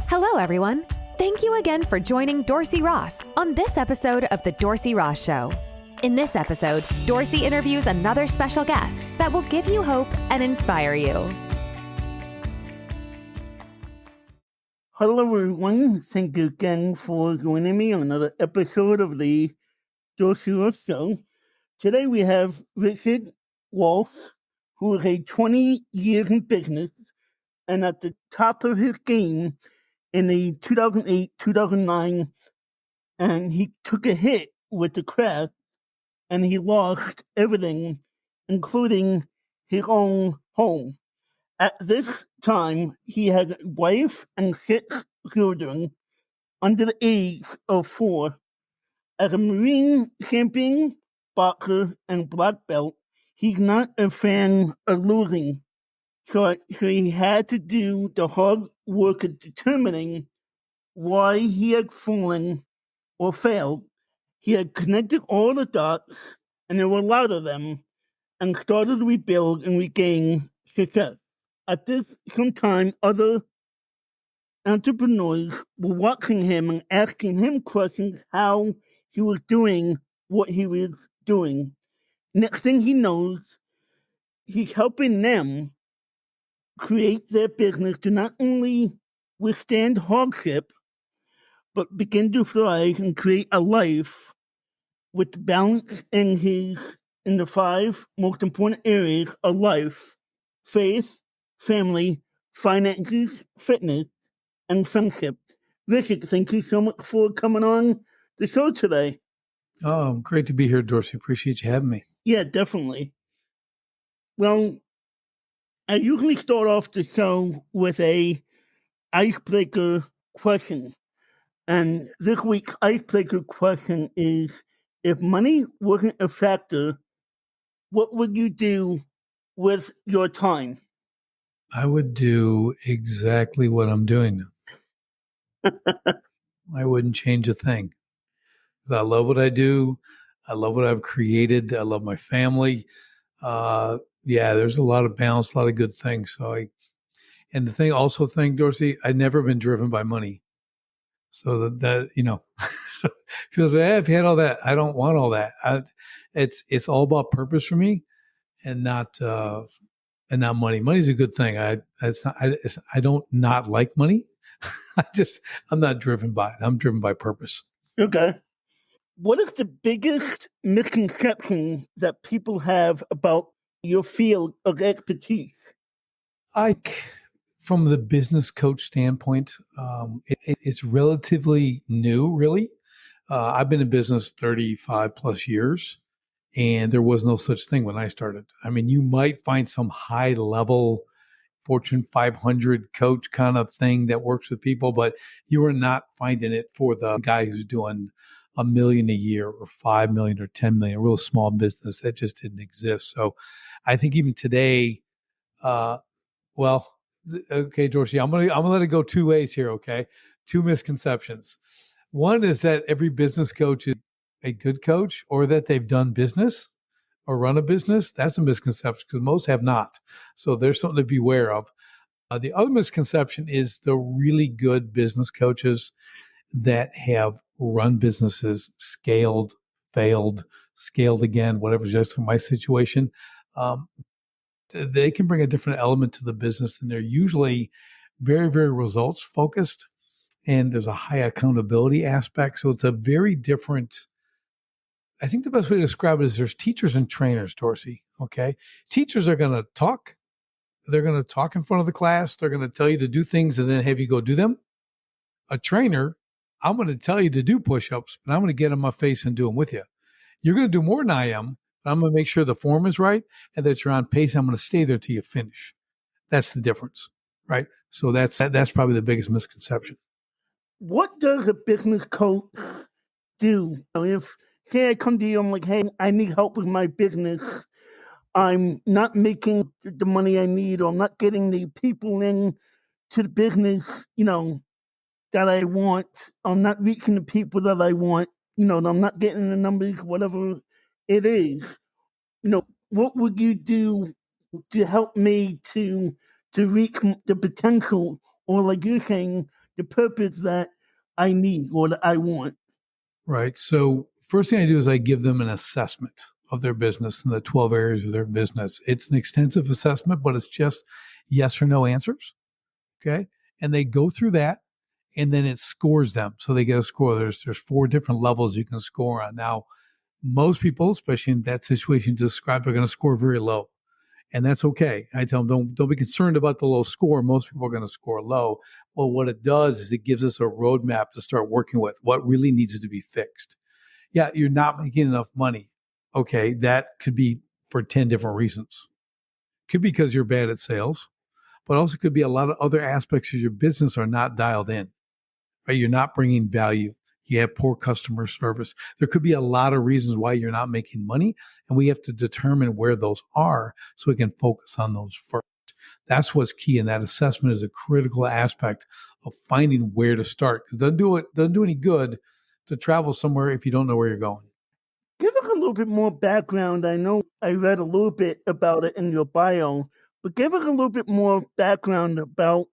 Hello, everyone. Thank you again for joining Dorsey Ross on this episode of The Dorsey Ross Show. In this episode, Dorsey interviews another special guest that will give you hope and inspire you. Hello, everyone. Thank you again for joining me on another episode of the Dorsey Ross Show. Today we have Richard Walsh, who is a 20 years in business and at the top of his game in the 2008-2009, and he took a hit with the crash and he lost everything, including his own home. At this time, he had a wife and 6 children under the age of 4. As a Marine champion, boxer, and black belt, he's not a fan of losing. So he had to do the hard work of determining why he had fallen or failed. He had connected all the dots, and there were a lot of them, and started to rebuild and regain success. At this some time, other entrepreneurs were watching him and asking him questions how he was doing what he was doing. Next thing he knows, he's helping them create their business to not only withstand hardship, but begin to thrive and create a life with balance in the 5 most important areas of life: faith, family, finances, fitness, and friendship. Richard, thank you so much for coming on the show today. Oh, great to be here, Dorsey. Appreciate you having me. Yeah, definitely. Well, I usually start off the show with a icebreaker question. And this week's icebreaker question is, if money wasn't a factor, what would you do with your time? I would do exactly what I'm doing now. I wouldn't change a thing. I love what I do. I love what I've created. I love my family. There's a lot of balance, a lot of good things. And the thing, Dorsey, I've never been driven by money. So that feels like, I've had all that. I don't want all that. It's all about purpose for me, and not money. Money's a good thing. I don't not like money. I'm not driven by it. I'm driven by purpose. Okay. What is the biggest misconception that people have about your field of expertise? From the business coach standpoint, it's relatively new, really. I've been in business 35 plus years, and there was no such thing when I started. I mean, you might find some high level Fortune 500 coach kind of thing that works with people, but you are not finding it for the guy who's doing $1 million a year or 5 million or 10 million, a real small business. That just didn't exist. So I think even today, okay, Dorsey, I'm gonna let it go 2 ways here. Okay, 2 misconceptions. One is that every business coach is a good coach, or that they've done business or run a business. That's a misconception, because most have not. So there's something to beware of. The other misconception is the really good business coaches that have run businesses, scaled, failed, scaled again, whatever's just my situation. They can bring a different element to the business, and they're usually very, very results focused, and there's a high accountability aspect. So it's a very different, I think the best way to describe it is there's teachers and trainers, Dorsey. Okay. Teachers are going to talk. They're going to talk in front of the class. They're going to tell you to do things and then have you go do them. A trainer, I'm going to tell you to do push-ups, but I'm going to get in my face and do them with you. You're going to do more than I am. I'm going to make sure the form is right and that you're on pace. I'm going to stay there till you finish. That's the difference, right? So that's probably the biggest misconception. What does a business coach do? If, say, I come to you, I'm like, hey, I need help with my business. I'm not making the money I need, or I'm not getting the people in to the business, that I want. I'm not reaching the people that I want. I'm not getting the numbers, whatever it is. What would you do to help me to reach the potential, or like you're saying, the purpose that I need or that I want? Right. So first thing I do is I give them an assessment of their business and the 12 areas of their business. It's an extensive assessment, but it's just yes or no answers. Okay. And they go through that and then it scores them. So they get a score. There's 4 different levels you can score on. Now, most people, especially in that situation described, are going to score very low. And that's okay. I tell them, don't be concerned about the low score. Most people are going to score low. Well, what it does is it gives us a roadmap to start working with. What really needs to be fixed? Yeah, you're not making enough money. Okay, that could be for 10 different reasons. Could be because you're bad at sales, but also could be a lot of other aspects of your business are not dialed in. Right? You're not bringing value. You have poor customer service. There could be a lot of reasons why you're not making money, and we have to determine where those are so we can focus on those first. That's what's key, and that assessment is a critical aspect of finding where to start. Because it doesn't do any good to travel somewhere if you don't know where you're going. Give us a little bit more background. I know I read a little bit about it in your bio, but give us a little bit more background about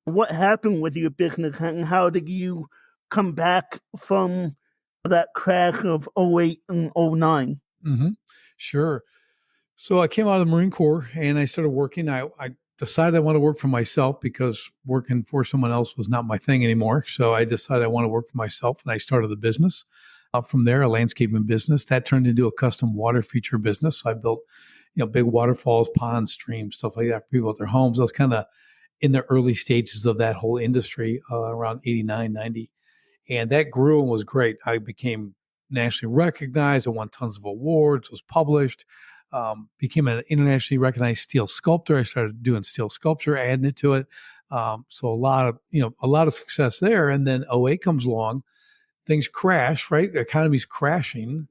what happened with your business and how did you come back from that crash of '08 and '09? Mm-hmm. Sure. So I came out of the Marine Corps and I started working. I decided I want to work for myself because working for someone else was not my thing anymore. So I decided I want to work for myself and I started the business. From there, a landscaping business that turned into a custom water feature business. So I built, big waterfalls, ponds, streams, stuff like that for people at their homes. I was kind of in the early stages of that whole industry around 89, 90. And that grew and was great. I became nationally recognized. I won tons of awards, was published, became an internationally recognized steel sculptor. I started doing steel sculpture, adding it to it. So a lot of success there. And then '08 comes along, things crash, right? The economy's crashing.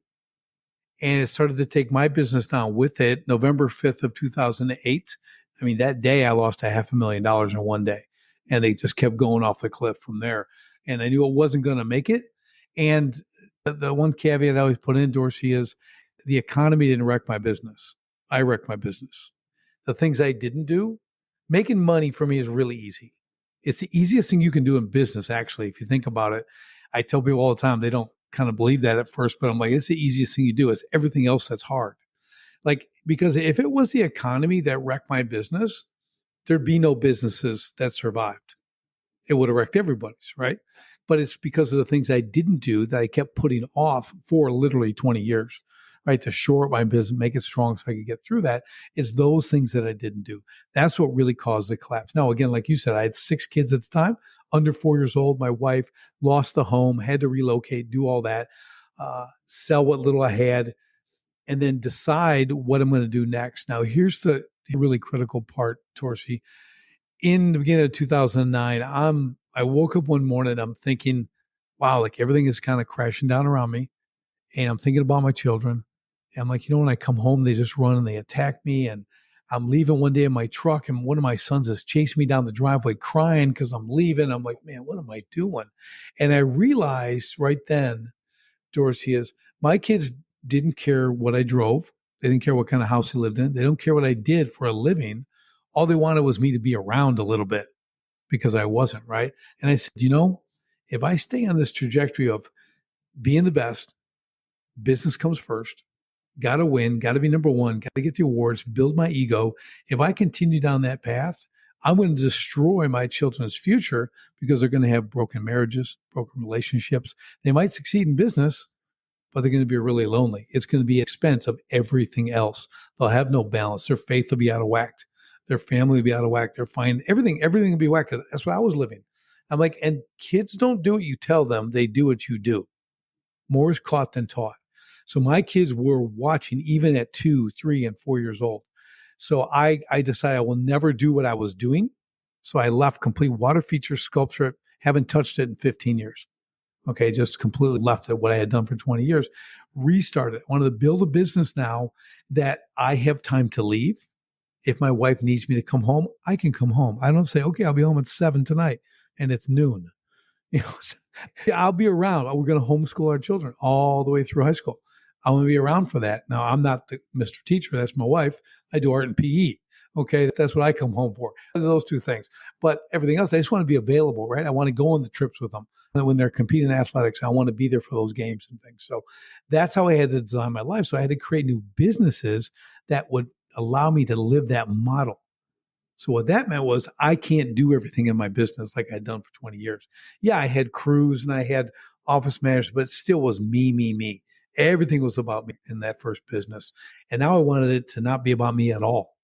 And it started to take my business down with it. November 5th of 2008. I mean, that day I lost $500,000 in one day. And they just kept going off the cliff from there. And I knew it wasn't going to make it. And the one caveat I always put in, Dorsey, is the economy didn't wreck my business. I wrecked my business. The things I didn't do, making money for me is really easy. It's the easiest thing you can do in business, actually, if you think about it. I tell people all the time, they don't kind of believe that at first, but I'm like, it's the easiest thing you do. It's everything else that's hard. Like, because if it was the economy that wrecked my business, there'd be no businesses that survived. It would have wrecked everybody's, right? But it's because of the things I didn't do that I kept putting off for literally 20 years, right? To shore up my business, make it strong so I could get through that. It's those things that I didn't do. That's what really caused the collapse. Now, again, like you said, I had 6 kids at the time, under 4 years old. My wife lost the home, had to relocate, do all that, sell what little I had, and then decide what I'm going to do next. Now, here's the really critical part, Torsi. In the beginning of 2009, I woke up one morning, I'm thinking, wow, like everything is kind of crashing down around me. And I'm thinking about my children. And I'm like, when I come home, they just run and they attack me. And I'm leaving one day in my truck, and one of my sons is chasing me down the driveway crying because I'm leaving. I'm like, man, what am I doing? And I realized right then, Dorsey, is my kids didn't care what I drove. They didn't care what kind of house I lived in. They don't care what I did for a living. All they wanted was me to be around a little bit because I wasn't, right? And I said, if I stay on this trajectory of being the best, business comes first, got to win, got to be number one, got to get the awards, build my ego. If I continue down that path, I'm going to destroy my children's future because they're going to have broken marriages, broken relationships. They might succeed in business, but they're going to be really lonely. It's going to be at the expense of everything else. They'll have no balance. Their faith will be out of whack. Their family will be out of whack. They're fine. Everything will be whack. That's what I was living. I'm like, and kids don't do what you tell them. They do what you do. More is caught than taught. So my kids were watching even at 2, 3, and 4 years old. So I decided I will never do what I was doing. So I left complete water feature sculpture. Haven't touched it in 15 years. Okay, just completely left it, what I had done for 20 years. Restarted. I wanted to build a business now that I have time to leave. If my wife needs me to come home, I can come home. I don't say, okay, I'll be home at 7 tonight and it's noon. I'll be around. We're going to homeschool our children all the way through high school. I'm going to be around for that. Now, I'm not the Mr. Teacher. That's my wife. I do art and PE. Okay, that's what I come home for. Those two things. But everything else, I just want to be available, right? I want to go on the trips with them. And when they're competing in athletics, I want to be there for those games and things. So that's how I had to design my life. So I had to create new businesses that would allow me to live that model. So what that meant was I can't do everything in my business like I'd done for 20 years. Yeah, I had crews and I had office managers, but it still was me, me, me. Everything was about me in that first business. And now I wanted it to not be about me at all.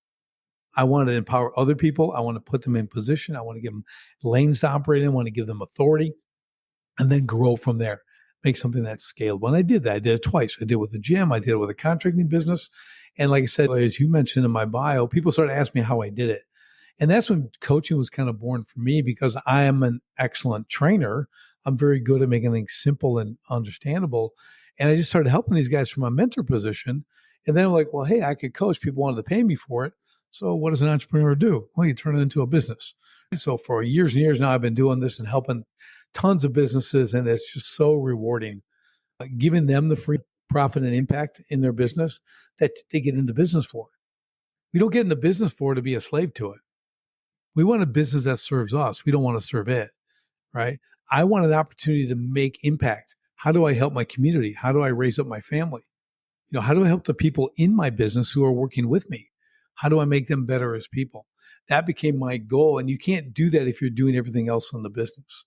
I want to empower other people. I want to put them in position. I want to give them lanes to operate in. I want to give them authority and then grow from there. Make something that's scalable. And I did that. I did it twice. I did it with the gym. I did it with a contracting business. And like I said, as you mentioned in my bio, people started asking me how I did it. And that's when coaching was kind of born for me because I am an excellent trainer. I'm very good at making things simple and understandable. And I just started helping these guys from a mentor position. And then I'm like, well, hey, I could coach. People wanted to pay me for it. So what does an entrepreneur do? Well, you turn it into a business. So for years and years now, I've been doing this and helping tons of businesses. And it's just so rewarding, giving them the free profit and impact in their business that they get into business for. We don't get into business for to be a slave to it. We want a business that serves us. We don't want to serve it, right? I want an opportunity to make impact. How do I help my community? How do I raise up my family? How do I help the people in my business who are working with me? How do I make them better as people? That became my goal. And you can't do that if you're doing everything else in the business.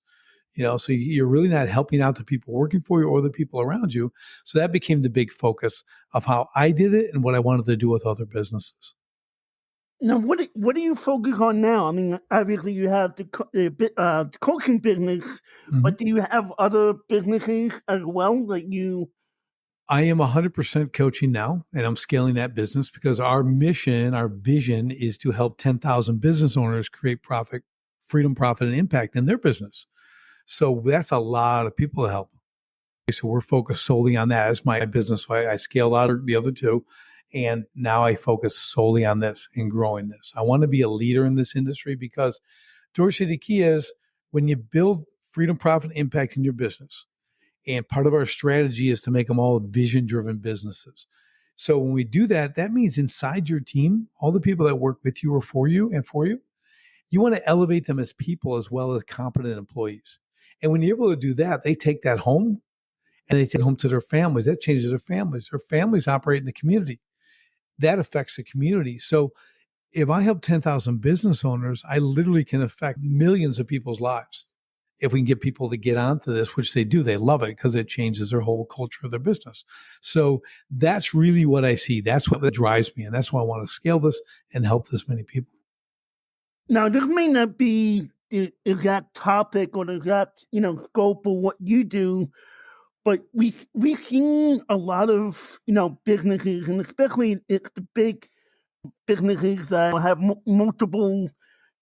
So you're really not helping out the people working for you or the people around you. So that became the big focus of how I did it and what I wanted to do with other businesses. Now, what do you focus on now? I mean, obviously you have the coaching business, but do you have other businesses as well that you? I am 100% coaching now, and I'm scaling that business because our mission, our vision is to help 10,000 business owners create profit, freedom, profit, and impact in their business. So that's a lot of people to help. So we're focused solely on that as my business. So I scaled out the other two, and now I focus solely on this and growing this. I want to be a leader in this industry because, Dorsey, the key is when you build freedom, profit, and impact in your business, and part of our strategy is to make them all vision-driven businesses. So when we do that, that means inside your team, all the people that work with you or for you, you want to elevate them as people as well as competent employees. And when you're able to do that, they take that home and they take it home to their families. That changes their families. Their families operate in the community. That affects the community. So if I help 10,000 business owners, I literally can affect millions of people's lives. If we can get people to get onto this, which they do, they love it because it changes their whole culture of their business. So that's really what I see. That's what drives me. And that's why I want to scale this and help this many people. Now, this may not be the exact topic or the exact, scope of what you do, but we've seen a lot of, businesses, and especially it's the big businesses that have multiple,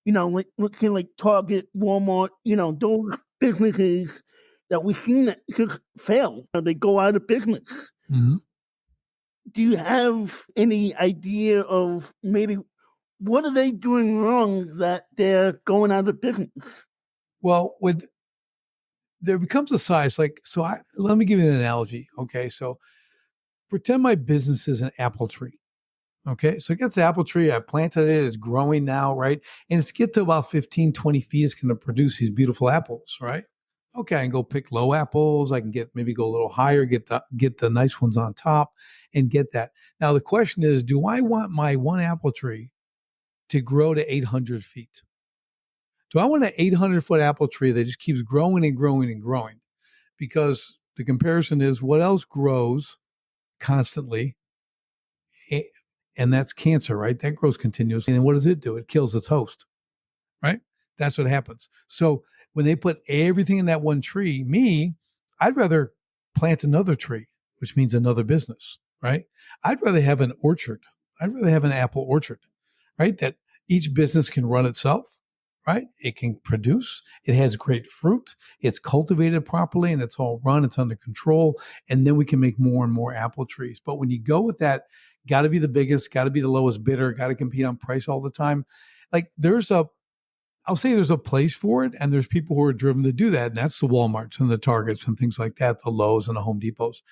let's say like Target, Walmart, those businesses that we've seen that just fail. They go out of business. Mm-hmm. Do you have any idea of maybe what are they doing wrong that they're going out of business? Well, there becomes a size let me give you an analogy. Okay. So pretend my business is an apple tree. Okay. So it gets the apple tree. I planted it. It's growing now. Right. And it's get to about 15, 20 feet. It's going to produce these beautiful apples. Right. Okay. I can go pick low apples. I can maybe go a little higher, get the nice ones on top and get that. Now the question is, do I want my one apple tree to grow to 800 feet? Do I want an 800-foot apple tree that just keeps growing and growing and growing? Because the comparison is what else grows constantly, and that's cancer, right? That grows continuously. And what does it do? It kills its host, right? That's what happens. So when they put everything in that one tree, I'd rather plant another tree, which means another business, right? I'd rather have an orchard. I'd rather have an apple orchard, right? That each business can run itself. Right? It can produce, it has great fruit, it's cultivated properly, and it's all run, it's under control. And then we can make more and more apple trees. But when you go with that, got to be the biggest, got to be the lowest bidder, got to compete on price all the time. Like I'll say there's a place for it, and there's people who are driven to do that. And that's the Walmarts and the Targets and things like that, the Lowe's and the Home Depots.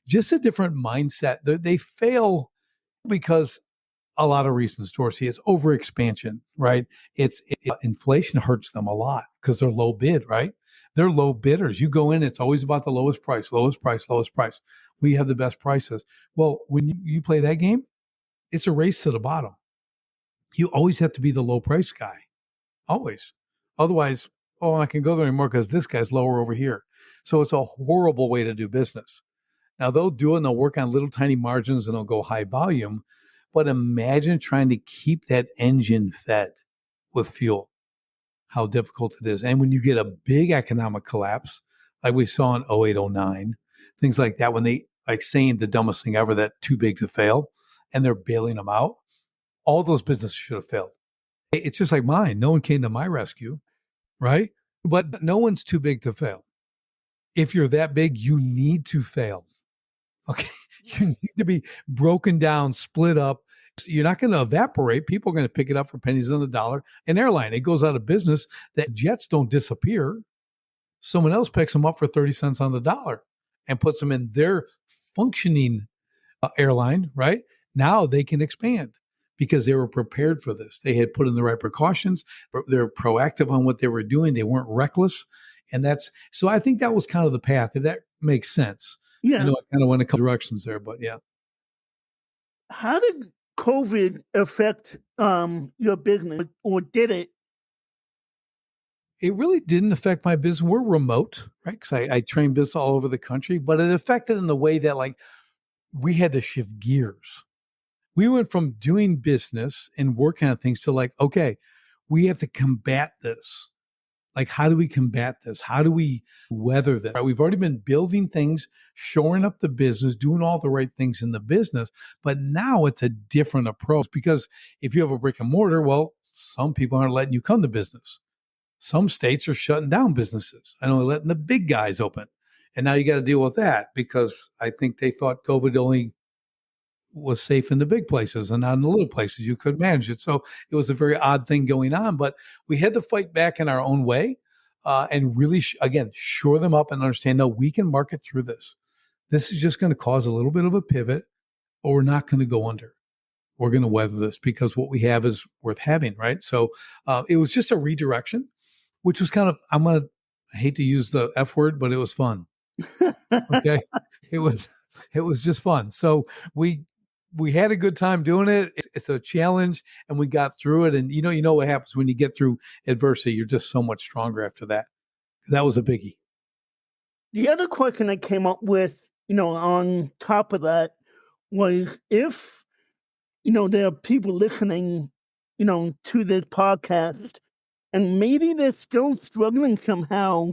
Just a different mindset. They fail because a lot of reasons, Dorsey. It's overexpansion, right? Inflation hurts them a lot because they're low bid, right? They're low bidders. You go in, it's always about the lowest price, lowest price, lowest price. We have the best prices. Well, when you play that game, it's a race to the bottom. You always have to be the low price guy. Always. Otherwise, I can go there anymore because this guy's lower over here. So it's a horrible way to do business. Now they'll do it and they'll work on little tiny margins and they'll go high volume. But imagine trying to keep that engine fed with fuel, how difficult it is. And when you get a big economic collapse, like we saw in 08, 09, things like that, when they like saying the dumbest thing ever, that too big to fail, and they're bailing them out, all those businesses should have failed. It's just like mine. No one came to my rescue, right? But no one's too big to fail. If you're that big, you need to fail. Okay. You need to be broken down, split up. You're not going to evaporate. People are going to pick it up for pennies on the dollar. An airline, it goes out of business. That jets don't disappear. Someone else picks them up for 30 cents on the dollar and puts them in their functioning airline, right? Now they can expand because they were prepared for this. They had put in the right precautions. They're proactive on what they were doing. They weren't reckless. And so I think that was kind of the path. If that makes sense. Yeah. I know I kind of went a couple directions there, but yeah. How did COVID affect your business, or did it? It really didn't affect my business. We're remote, right? Because I train business all over the country, but it affected in the way that like we had to shift gears. We went from doing business and working on things to like, okay, we have to combat this. Like, how do we combat this? How do we weather this? Right? We've already been building things, shoring up the business, doing all the right things in the business. But now it's a different approach because if you have a brick and mortar, well, some people aren't letting you come to business. Some states are shutting down businesses and only letting the big guys open. And now you got to deal with that because I think they thought COVID only was safe in the big places and not in the little places. You could manage it. So it was a very odd thing going on, but we had to fight back in our own way and really, again, shore them up and understand, no, we can market through this. This is just going to cause a little bit of a pivot, or we're not going to go under. We're going to weather this because what we have is worth having, right? So it was just a redirection, which was kind of, I hate to use the F word, but it was fun. Okay. It was just fun. So we had a good time doing it. It's a challenge and we got through it. And you know what happens when you get through adversity, you're just so much stronger after that. That was a biggie. The other question I came up with, on top of that was if, there are people listening, to this podcast and maybe they're still struggling somehow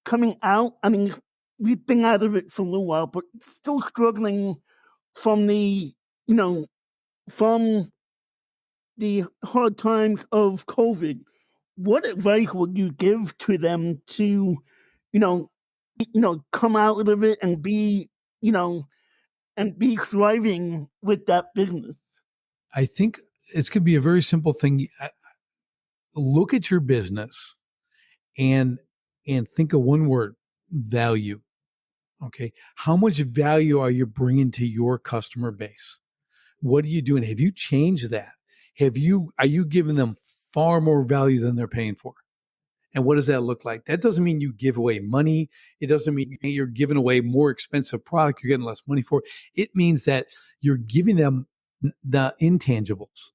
coming out. I mean, we've been out of it for a little while, but still struggling from the hard times of COVID. What advice would you give to them to, come out of it and be, and be thriving with that business? I think it's going to be a very simple thing. Look at your business and think of one word: value. Okay. How much value are you bringing to your customer base? What are you doing? Have you changed that? Are you giving them far more value than they're paying for? And what does that look like? That doesn't mean you give away money. It doesn't mean you're giving away more expensive product. You're getting less money for it. It means that you're giving them the intangibles,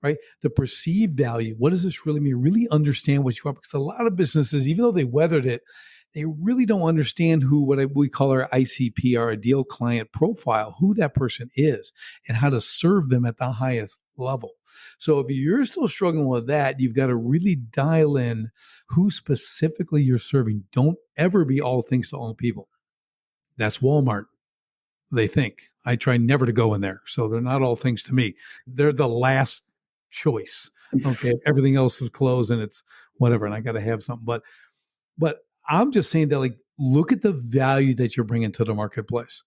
right? The perceived value. What does this really mean? Really understand what you are, because a lot of businesses, even though they weathered it, they really don't understand what we call our ICP, our ideal client profile, who that person is and how to serve them at the highest level. So if you're still struggling with that, you've got to really dial in who specifically you're serving. Don't ever be all things to all people. That's Walmart, they think. I try never to go in there. So they're not all things to me. They're the last choice. Okay. Everything else is closed and it's whatever. And I got to have something. But I'm just saying that, like, look at the value that you're bringing to the marketplace.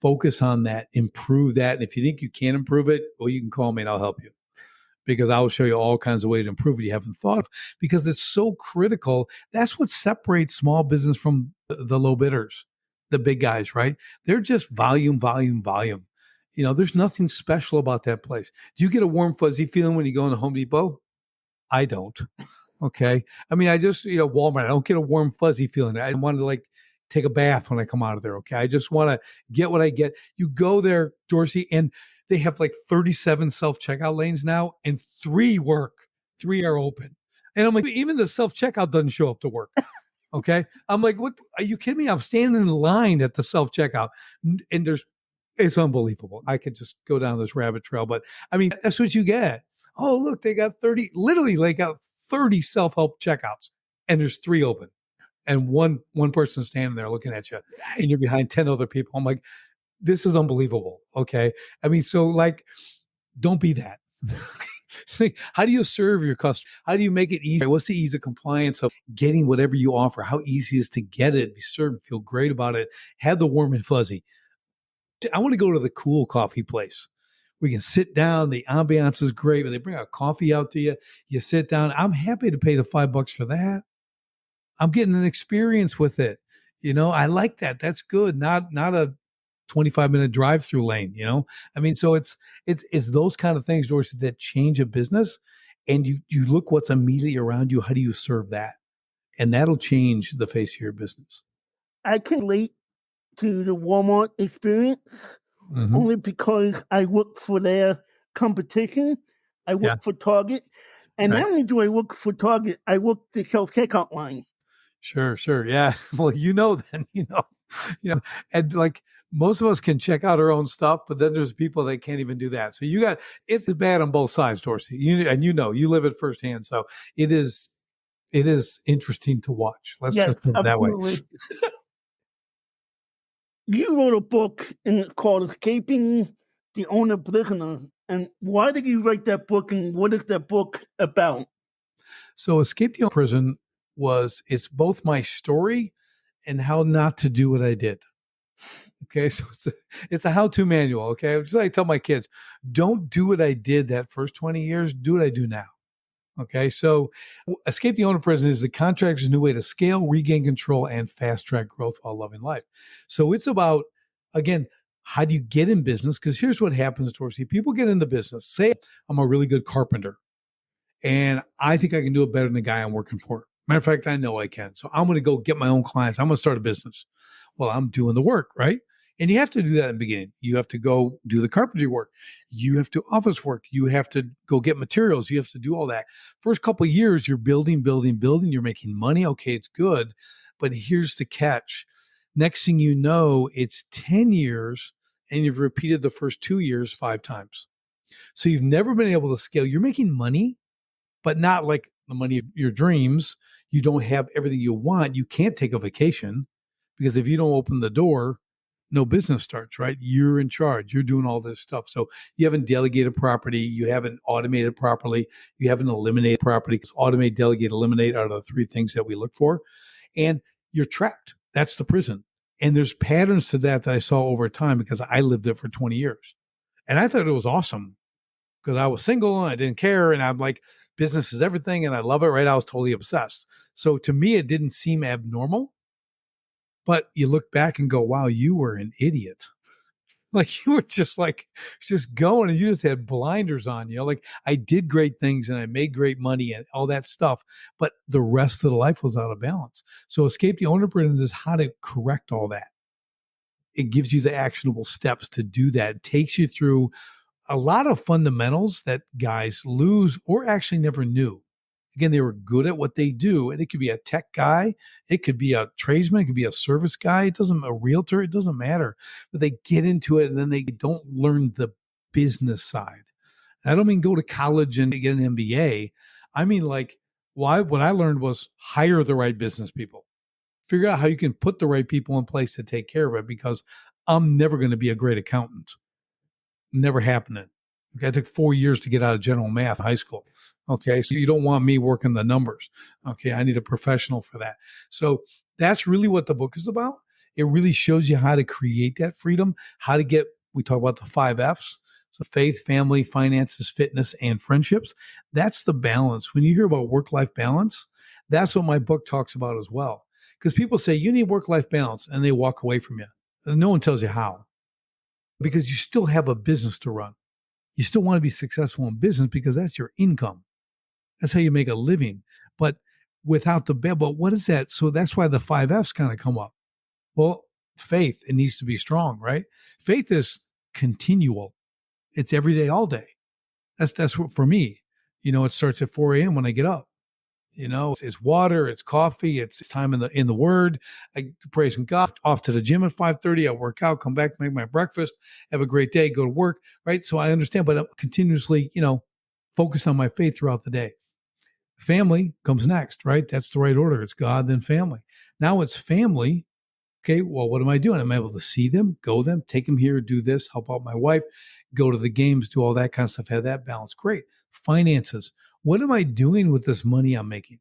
Focus on that, improve that. And if you think you can improve it, well, you can call me and I'll help you, because I will show you all kinds of ways to improve it you haven't thought of, because it's so critical. That's what separates small business from the low bidders, the big guys, right? They're just volume, volume, volume. There's nothing special about that place. Do you get a warm, fuzzy feeling when you go in the Home Depot? I don't. Okay. I mean, I just, Walmart, I don't get a warm, fuzzy feeling. I want to take a bath when I come out of there. Okay. I just want to get what I get. You go there, Dorsey, and they have 37 self-checkout lanes now, and 3 work. 3 are open. And I'm like, even the self-checkout doesn't show up to work. Okay. I'm like, what? Are you kidding me? I'm standing in line at the self-checkout, and it's unbelievable. I could just go down this rabbit trail, but I mean, that's what you get. Oh, look, they got 30, literally they got 30 self-help checkouts, and there's 3 open, and one person standing there looking at you, and you're behind 10 other people. I'm like, this is unbelievable. Okay. I mean, so don't be that. How do you serve your customer? How do you make it easy? What's the ease of compliance of getting whatever you offer? How easy is to get it, be served, feel great about it, have the warm and fuzzy. I want to go to the cool coffee place. We can sit down. The ambiance is great. When they bring out coffee out to you, you sit down. I'm happy to pay the $5 for that. I'm getting an experience with it. I like that. That's good. Not a 25-minute drive-through lane. I mean, so it's those kind of things, Dorsey, that change a business, and you look what's immediately around you. How do you serve that? And that'll change the face of your business. I can relate to the Walmart experience only because I work for their competition. I work for Target. And not only do I work for Target, I work the self-checkout line. Sure. Yeah. Well, then, and most of us can check out our own stuff, but then there's people that can't even do that. So it's bad on both sides, Dorsey. You live it firsthand. So it is interesting to watch. Let's just put it that way. You wrote a book called Escaping the Owner Prisoner. And why did you write that book, and what is that book about? So Escape the Owner Prison it's both my story and how not to do what I did. Okay, so it's a how-to manual. Okay, just like I tell my kids, don't do what I did that first 20 years. Do what I do now. Okay, so Escape the Owner Prison is the contractor's new way to scale, regain control, and fast-track growth while loving life. So it's about, again, how do you get in business? Because here's what happens, Dorsey. People get into business. Say I'm a really good carpenter, and I think I can do it better than the guy I'm working for. Matter of fact, I know I can. So I'm going to go get my own clients. I'm going to start a business. Well, I'm doing the work, right? And you have to do that in the beginning. You have to go do the carpentry work. You have to office work. You have to go get materials. You have to do all that. First couple of years, you're building. You're making money. Okay, it's good. But here's the catch. Next thing you know, it's 10 years, and you've repeated the first 2 years 5 times. So you've never been able to scale. You're making money, but not like the money of your dreams. You don't have everything you want. You can't take a vacation because if you don't open the door, no business starts, right? You're in charge. You're doing all this stuff. So you haven't delegated property. You haven't automated properly. You haven't eliminated property. Automate, delegate, eliminate are the 3 things that we look for. And you're trapped. That's the prison. And there's patterns to that I saw over time because I lived it for 20 years. And I thought it was awesome because I was single and I didn't care. And I'm like, business is everything. And I love it, right? I was totally obsessed. So to me, it didn't seem abnormal. But you look back and go, wow, you were an idiot. You were just going and you just had blinders on, I did great things and I made great money and all that stuff, but the rest of the life was out of balance. So Escape the Owner Prison is how to correct all that. It gives you the actionable steps to do that. It takes you through a lot of fundamentals that guys lose or actually never knew. Again, they were good at what they do. And it could be a tech guy. It could be a tradesman. It could be a service guy. A realtor. It doesn't matter. But they get into it and then they don't learn the business side. I don't mean go to college and get an MBA. I mean, what I learned was hire the right business people. Figure out how you can put the right people in place to take care of it because I'm never going to be a great accountant. Never happening. Okay, I took 4 years to get out of general math high school. Okay, so you don't want me working the numbers. Okay, I need a professional for that. So that's really what the book is about. It really shows you how to create that freedom, we talk about the 5 F's. So faith, family, finances, fitness, and friendships. That's the balance. When you hear about work-life balance, that's what my book talks about as well. Because people say, you need work-life balance, and they walk away from you. And no one tells you how. because you still have a business to run. You still want to be successful in business because that's your income. That's how you make a living. But without the bell, but what is that? So that's why the 5Fs kind of come up. Well, faith, it needs to be strong, right? Faith is continual. It's every day, all day. That's what for me. It starts at 4 a.m. when I get up. It's water, it's coffee, it's time in the Word. I praise God. Off to the gym at 5:30. I work out, come back, make my breakfast, have a great day, go to work. Right. So I understand, but I'm continuously, focused on my faith throughout the day. Family comes next, right? That's the right order. It's God, then family. Now it's family. Okay, well, what am I doing? I'm able to see them, go them, take them here, do this, help out my wife, go to the games, do all that kind of stuff, have that balance. Great. Finances. What am I doing with this money I'm making?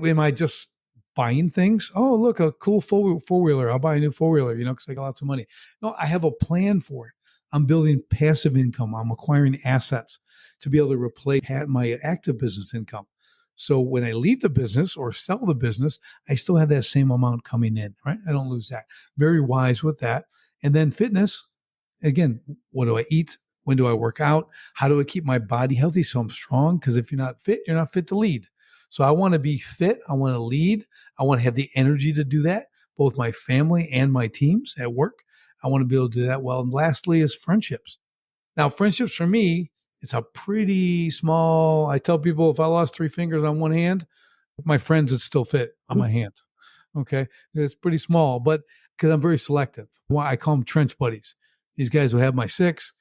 Am I just buying things? Oh, look, a cool four-wheeler. I'll buy a new four-wheeler, because I got lots of money. No, I have a plan for it. I'm building passive income. I'm acquiring assets to be able to replace my active business income. So when I leave the business or sell the business, I still have that same amount coming in, right? I don't lose that. Very wise with that. And then fitness, again, what do I eat? When do I work out? How do I keep my body healthy so I'm strong? Because if you're not fit, you're not fit to lead. So I want to be fit. I want to lead. I want to have the energy to do that, both my family and my teams at work. I want to be able to do that well. And lastly is friendships. Now, friendships for me, it's a pretty small, I tell people if I lost 3 fingers on one hand, my friends would still fit on my hand. Okay. It's pretty small, but because I'm very selective. Why I call them trench buddies. These guys will have my 6.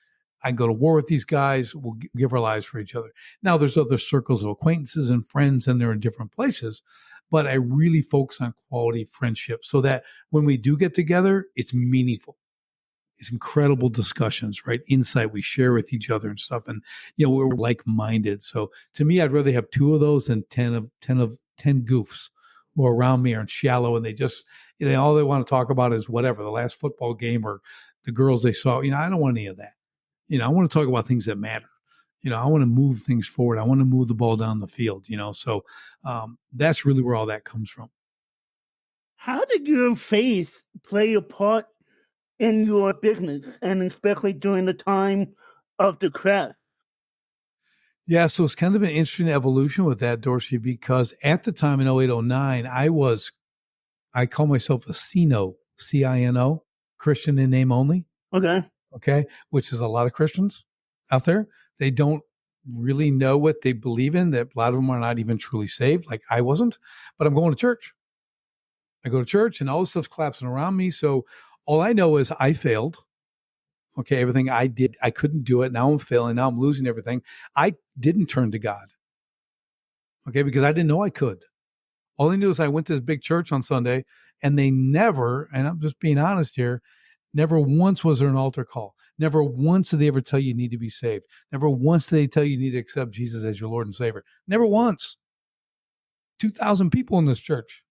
I can go to war with these guys. We'll give our lives for each other. Now, there's other circles of acquaintances and friends, and they're in different places. But I really focus on quality friendship so that when we do get together, it's meaningful. It's incredible discussions, right? Insight we share with each other and stuff. And, we're like-minded. So to me, I'd rather have 2 of those than 10 goofs who are around me are shallow and they just, all they want to talk about is whatever, the last football game or the girls they saw. I don't want any of that. I want to talk about things that matter. I want to move things forward. I want to move the ball down the field, So that's really where all that comes from. How did your faith play a part in your business, and especially during the time of the crash? Yeah, so it's kind of an interesting evolution with that, Dorsey, because at the time in 0809, I call myself a CINO, C-I-N-O, Christian in name only. Okay, which is a lot of Christians out there. They don't really know what they believe in. That a lot of them are not even truly saved, like I wasn't. But I'm going to church. I go to church, and all this stuff's collapsing around me. So all I know is I failed. Okay, everything I did, I couldn't do it. Now I'm failing. Now I'm losing everything. I didn't turn to God. Okay, because I didn't know I could. All I knew is I went to this big church on Sunday, and they never, and I'm just being honest here, never once was there an altar call. Never once did they ever tell you need to be saved. Never once did they tell you need to accept Jesus as your Lord and Savior. Never once. 2,000 people in this church.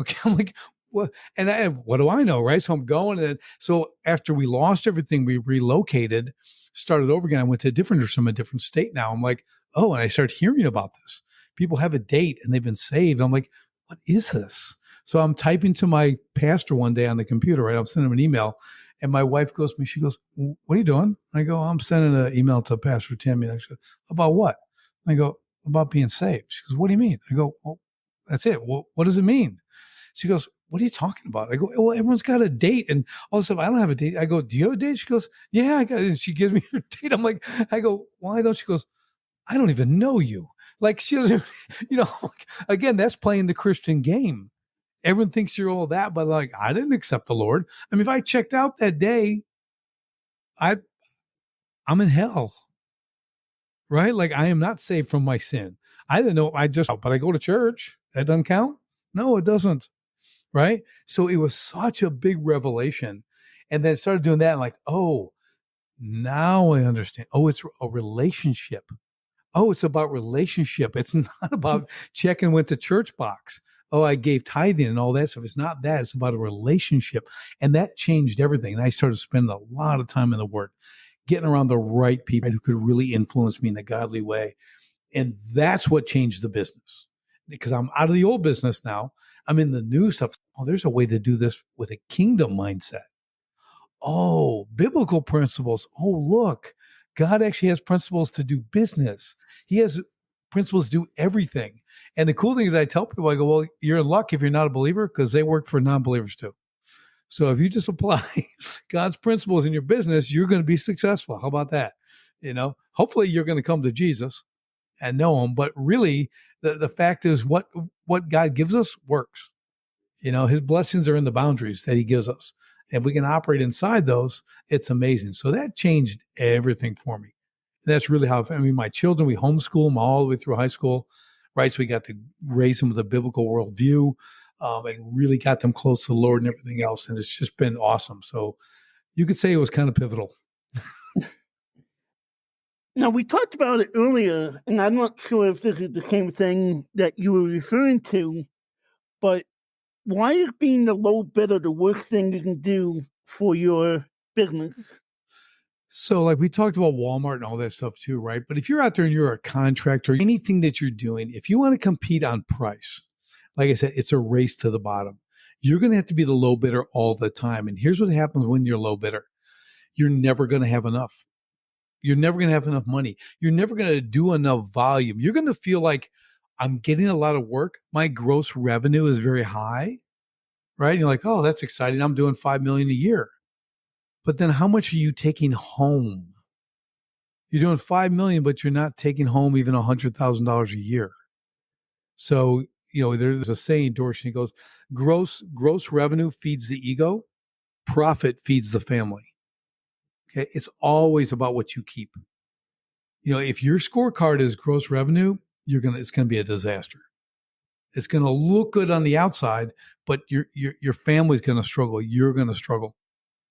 Okay, I'm like, what? And what do I know, right? So I'm going. And so after we lost everything, we relocated, started over again. I went to a different state now. I'm like, oh, and I started hearing about this. People have a date and they've been saved. I'm like, what is this? So I'm typing to my pastor one day on the computer, right? I'm sending him an email. And my wife goes to me, she goes, what are you doing? I go, I'm sending an email to Pastor Tim. And she goes, about what? I go, about being saved. She goes, what do you mean? I go, well, that's it. Well, what does it mean? She goes, what are you talking about? I go, well, everyone's got a date. And all of a sudden, I don't have a date. I go, do you have a date? She goes, yeah, I got it. And she gives me her date. I'm like, I go, why don't? She goes, I don't even know you. Like she doesn't, again, that's playing the Christian game. Everyone thinks you're all that, but like, I didn't accept the Lord. I mean, if I checked out that day, I'm in hell, right? Like I am not saved from my sin. I didn't know. But I go to church. That doesn't count. No, it doesn't. Right. So it was such a big revelation. And then started doing that. And like, oh, now I understand. Oh, it's a relationship. Oh, it's about relationship. It's not about checking with the church box. Oh, I gave tithing and all that stuff. It's not that. It's about a relationship. And that changed everything. And I started spending a lot of time in the Word, getting around the right people who could really influence me in a godly way. And that's what changed the business. Because I'm out of the old business now. I'm in the new stuff. Oh, there's a way to do this with a kingdom mindset. Oh, biblical principles. Oh, look, God actually has principles to do business. He has principles to do everything. And the cool thing is I tell people, I go, well, you're in luck if you're not a believer because they work for non-believers too. So if you just apply God's principles in your business, you're going to be successful. How about that? Hopefully you're going to come to Jesus and know him. But really, the fact is what God gives us works. His blessings are in the boundaries that he gives us. If we can operate inside those, it's amazing. So that changed everything for me. And that's really how, my children, we homeschool them all the way through high school, right? So we got to raise them with a biblical worldview and really got them close to the Lord and everything else. And it's just been awesome. So you could say it was kind of pivotal. Now, we talked about it earlier, and I'm not sure if this is the same thing that you were referring to, but why is being the low bidder the worst thing you can do for your business? So like we talked about Walmart and all that stuff too, right? But if you're out there and you're a contractor, anything that you're doing, if you want to compete on price, like I said, it's a race to the bottom. You're going to have to be the low bidder all the time. And here's what happens when you're low bidder. You're never going to have enough. You're never going to have enough money. You're never going to do enough volume. You're going to feel like I'm getting a lot of work. My gross revenue is very high, right? And you're like, oh, that's exciting. I'm doing $5 million a year. But then how much are you taking home? You're doing $5 million, but you're not taking home even $100,000 a year. So, there's a saying, Dorsey goes, gross revenue feeds the ego, profit feeds the family. Okay. It's always about what you keep. If your scorecard is gross revenue, it's going to be a disaster. It's going to look good on the outside, but your family's going to struggle. You're going to struggle,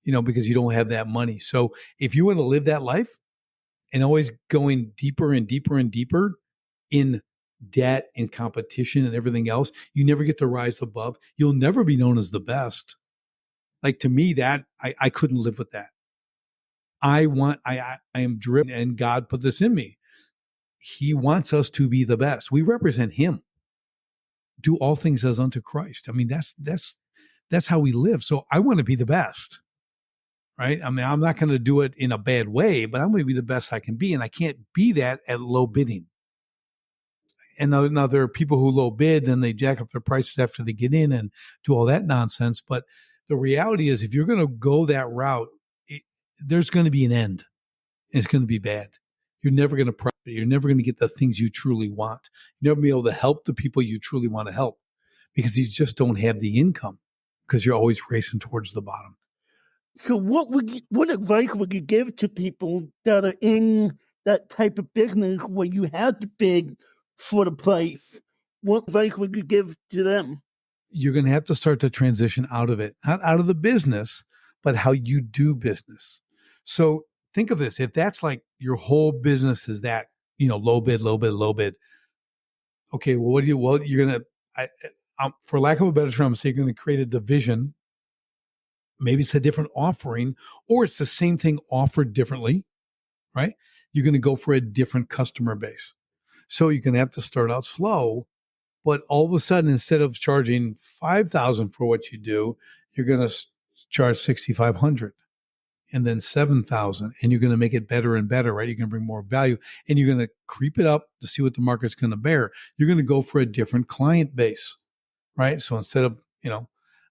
because you don't have that money. So if you want to live that life and always going deeper and deeper and deeper in debt and competition and everything else, you never get to rise above. You'll never be known as the best. Like to me, that I couldn't live with that. I am driven, and God put this in me. He wants us to be the best. We represent him. Do all things as unto Christ. That's how we live. So I want to be the best, right? I'm not going to do it in a bad way, but I'm going to be the best I can be. And I can't be that at low bidding. And now there are people who low bid, then they jack up their prices after they get in and do all that nonsense. But the reality is if you're going to go that route, there's going to be an end. It's going to be bad. You're never going to profit. You're never going to get the things you truly want. You're never be able to help the people you truly want to help because you just don't have the income because you're always racing towards the bottom. So what advice would you give to people that are in that type of business where you have to bid for the price? What advice would you give to them? You're going to have to start to transition out of it, not out of the business, but how you do business. So think of this. If that's like your whole business is that, low bid, low bid, low bid. Okay. Well, you're going to, for lack of a better term, so you're going to create a division. Maybe it's a different offering or it's the same thing offered differently, right? You're going to go for a different customer base. So you're going to have to start out slow, but all of a sudden, instead of charging $5,000 for what you do, you're going to charge $6,500 and then $7,000, and you're going to make it better and better, right? You're going to bring more value and you're going to creep it up to see what the market's going to bear. You're going to go for a different client base, right? So instead of,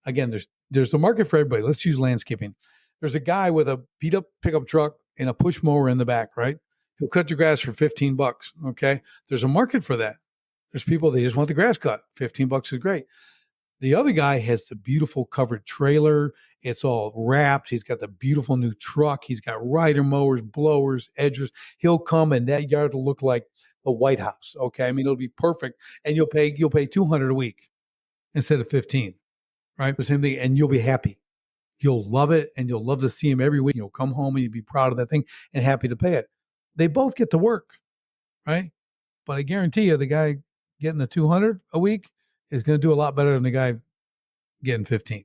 again, there's a market for everybody. Let's use landscaping. There's a guy with a beat up pickup truck and a push mower in the back, right? He'll cut your grass for $15. Okay. There's a market for that. There's people, they just want the grass cut. $15 is great. The other guy has the beautiful covered trailer. It's all wrapped. He's got the beautiful new truck. He's got rider mowers, blowers, edgers. He'll come and that yard will look like the White House. Okay. It'll be perfect. And you'll pay $200 a week instead of 15, right? The same thing. And you'll be happy. You'll love it. And you'll love to see him every week. You'll come home and you'll be proud of that thing and happy to pay it. They both get to work, right? But I guarantee you the guy getting the 200 a week is going to do a lot better than the guy getting 15,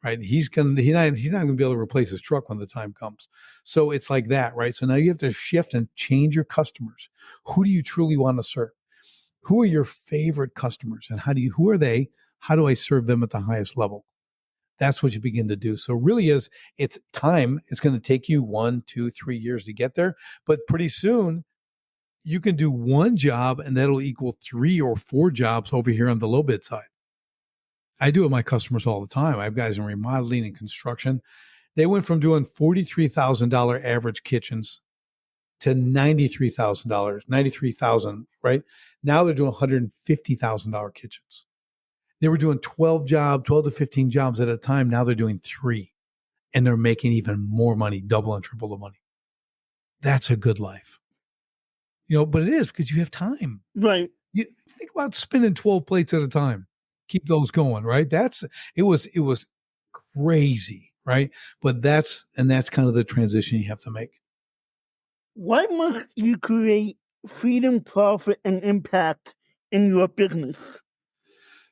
right? He's not going to be able to replace his truck when the time comes. So it's like that, right? So now you have to shift and change your customers. Who do you truly want to serve? Who are your favorite customers and who are they? How do I serve them at the highest level? That's what you begin to do. So really it's time. It's going to take you 1, 2, 3 years to get there. But pretty soon you can do one job and that'll equal 3 or 4 jobs over here on the low bid side. I do it with my customers all the time. I have guys in remodeling and construction. They went from doing $43,000 average kitchens to $93,000, 93,000, right? Now they're doing $150,000 kitchens. They were doing 12 to 15 jobs at a time. Now they're doing 3 and they're making even more money, double and triple the money. That's a good life. But it is because you have time. Right. You think about spinning 12 plates at a time. Keep those going, right? It was crazy, right? But that's kind of the transition you have to make. Why must you create freedom, profit, and impact in your business?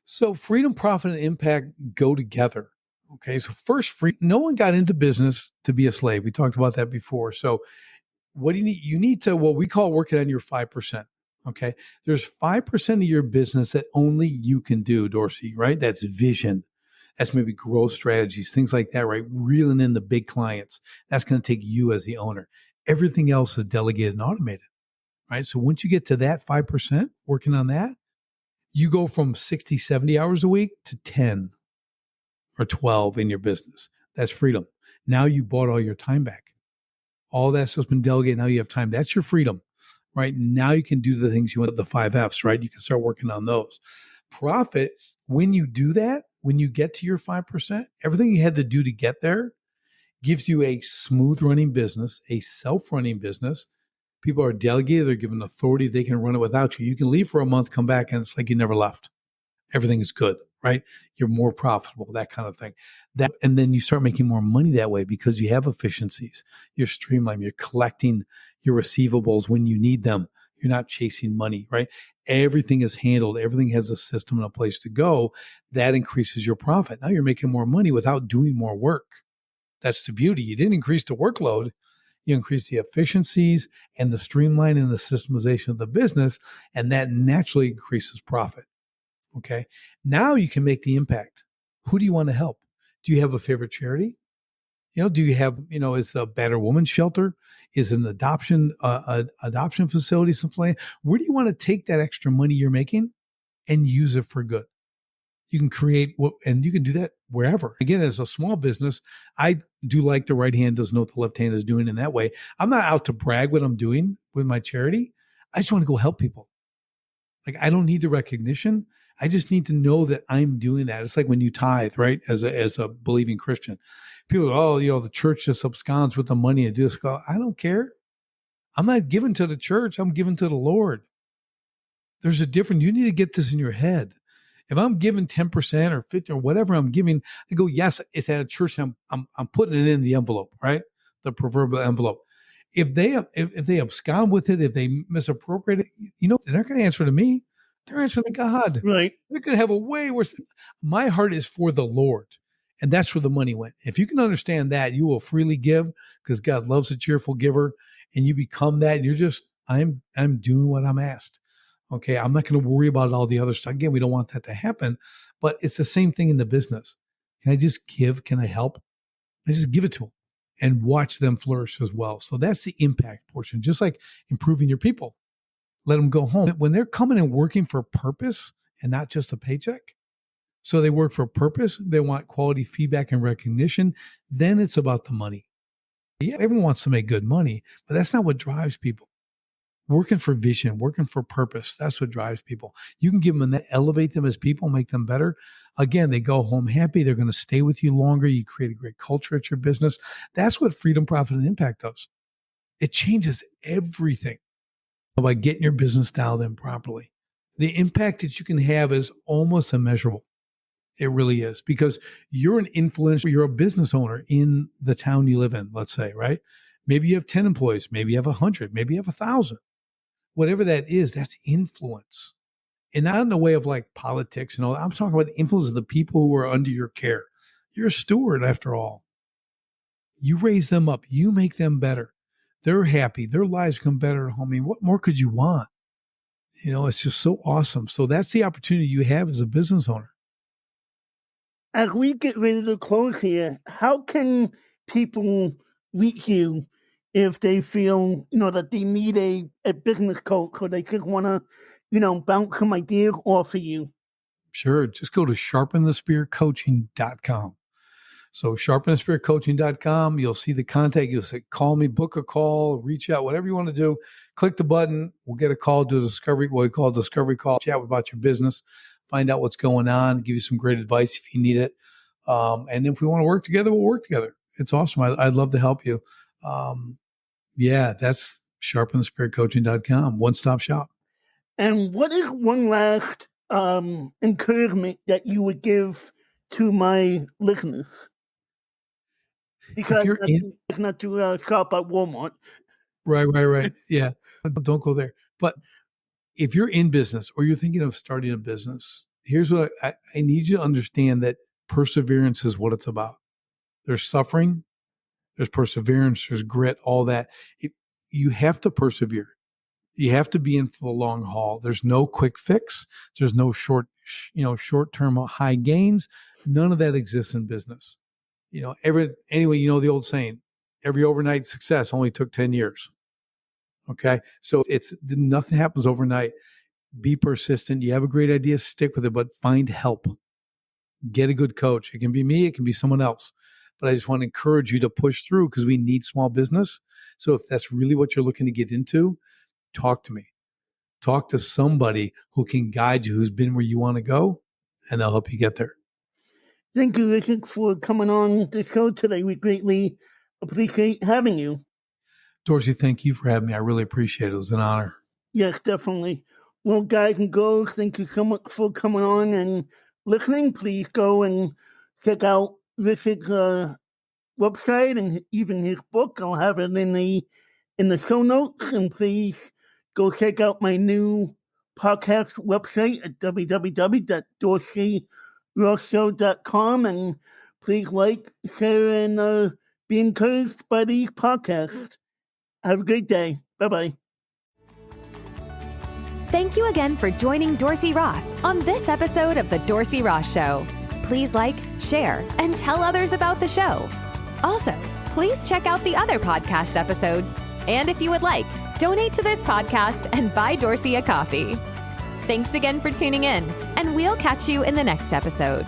So freedom, profit, and impact go together. Okay. So first, no one got into business to be a slave. We talked about that before. So what do you need? You need to, what we call working on your 5%. Okay. There's 5% of your business that only you can do, Dorsey, right? That's vision. That's maybe growth strategies, things like that, right? Reeling in the big clients. That's going to take you as the owner. Everything else is delegated and automated, right? So once you get to that 5%, working on that, you go from 60, 70 hours a week to 10 or 12 in your business. That's freedom. Now you bought all your time back. All that stuff's been delegated. Now you have time. That's your freedom, right? Now you can do the things you want, the 5 F's, right? You can start working on those. Profit, when you do that, when you get to your 5%, everything you had to do to get there gives you a smooth running business, a self-running business. People are delegated. They're given authority. They can run it without you. You can leave for a month, come back, and it's like you never left. Everything is good, right? You're more profitable, that kind of thing. And then you start making more money that way because you have efficiencies. You're streamlined. You're collecting your receivables when you need them. You're not chasing money, right? Everything is handled. Everything has a system and a place to go. That increases your profit. Now you're making more money without doing more work. That's the beauty. You didn't increase the workload. You increase the efficiencies and the streamlining and the systemization of the business, and that naturally increases profit. Okay. Now you can make the impact. Who do you want to help? Do you have a favorite charity? Do you have, is a battered woman shelter? Is an adoption facility someplace? Where do you want to take that extra money you're making and use it for good? You can create, and you can do that wherever. Again, as a small business, I do like the right hand doesn't know what the left hand is doing in that way. I'm not out to brag what I'm doing with my charity. I just want to go help people. Like, I don't need the recognition. I just need to know that I'm doing that. It's like when you tithe, right? As a believing Christian, people go, the church just absconds with the money and just go, I don't care. I'm not giving to the church. I'm giving to the Lord. There's a difference. You need to get this in your head. If I'm giving 10% or 50 or whatever I'm giving, I go, yes, it's at a church. And I'm putting it in the envelope, right? The proverbial envelope. If they abscond with it, if they misappropriate it, they're not going to answer to me. They're answering to God. Right. They're going to have a way worse. My heart is for the Lord. And that's where the money went. If you can understand that, you will freely give because God loves a cheerful giver. And you become that. And you're just, I'm doing what I'm asked. Okay, I'm not going to worry about all the other stuff. Again, we don't want that to happen, but it's the same thing in the business. Can I just give? Can I help? I just give it to them and watch them flourish as well. So that's the impact portion, just like improving your people. Let them go home. When they're coming and working for a purpose and not just a paycheck, so they work for a purpose, they want quality feedback and recognition, then it's about the money. Yeah, everyone wants to make good money, but that's not what drives people. Working for vision, working for purpose. That's what drives people. You can give them that, elevate them as people, make them better. Again, they go home happy. They're going to stay with you longer. You create a great culture at your business. That's what freedom, profit, and impact does. It changes everything by getting your business dialed in properly. The impact that you can have is almost immeasurable. It really is, because you're an influencer. You're a business owner in the town you live in, let's say, right? Maybe you have 10 employees. Maybe you have 100. Maybe you have 1,000. Whatever that is, that's influence. And not in the way of like politics and all. I'm talking about the influence of the people who are under your care. You're a steward after all. You raise them up. You make them better. They're happy. Their lives become better at home. I mean, what more could you want? It's just so awesome. So that's the opportunity you have as a business owner. As we get ready to close here, how can people reach you if they feel, that they need a business coach or they just want to, bounce some ideas off of you? Sure. Just go to sharpenthespearcoaching.com. So sharpenthespearcoaching.com, you'll see the contact. You'll say, call me, book a call, reach out, whatever you want to do. Click the button. We'll get a call, do a discovery, what we call a discovery call, chat about your business, find out what's going on, give you some great advice if you need it. And if we want to work together, we'll work together. It's awesome. I'd love to help you. That's sharpenthespearcoaching.com, one-stop shop. And what is one last encouragement that you would give to my listeners? Because not to shop at Walmart. Right. Yeah. Don't go there. But if you're in business or you're thinking of starting a business, here's what I need you to understand, that perseverance is what it's about. There's suffering, there's perseverance, there's grit, all that. You have to persevere. You have to be in for the long haul. There's no quick fix. There's no short-term high gains. None of that exists in business. The old saying, every overnight success only took 10 years. Okay. So nothing happens overnight. Be persistent. You have a great idea, stick with it, but find help. Get a good coach. It can be me, it can be someone else. But I just want to encourage you to push through, because we need small business. So if that's really what you're looking to get into, talk to me. Talk to somebody who can guide you, who's been where you want to go, and they'll help you get there. Thank you, Richard, for coming on the show today. We greatly appreciate having you. Dorsey, thank you for having me. I really appreciate it. It was an honor. Yes, definitely. Well, guys and girls, thank you so much for coming on and listening. Please go and check out Richard's website and even his book. I'll have it in the show notes. And please go check out my new podcast website at www.dorseyrothshow.com. And please like, share, and be encouraged by the podcast. Have a great day. Bye-bye. Thank you again for joining Dorsey Ross on this episode of The Dorsey Ross Show. Please like, share, and tell others about the show. Also, please check out the other podcast episodes. And if you would like, donate to this podcast and buy Dorsey a coffee. Thanks again for tuning in, and we'll catch you in the next episode.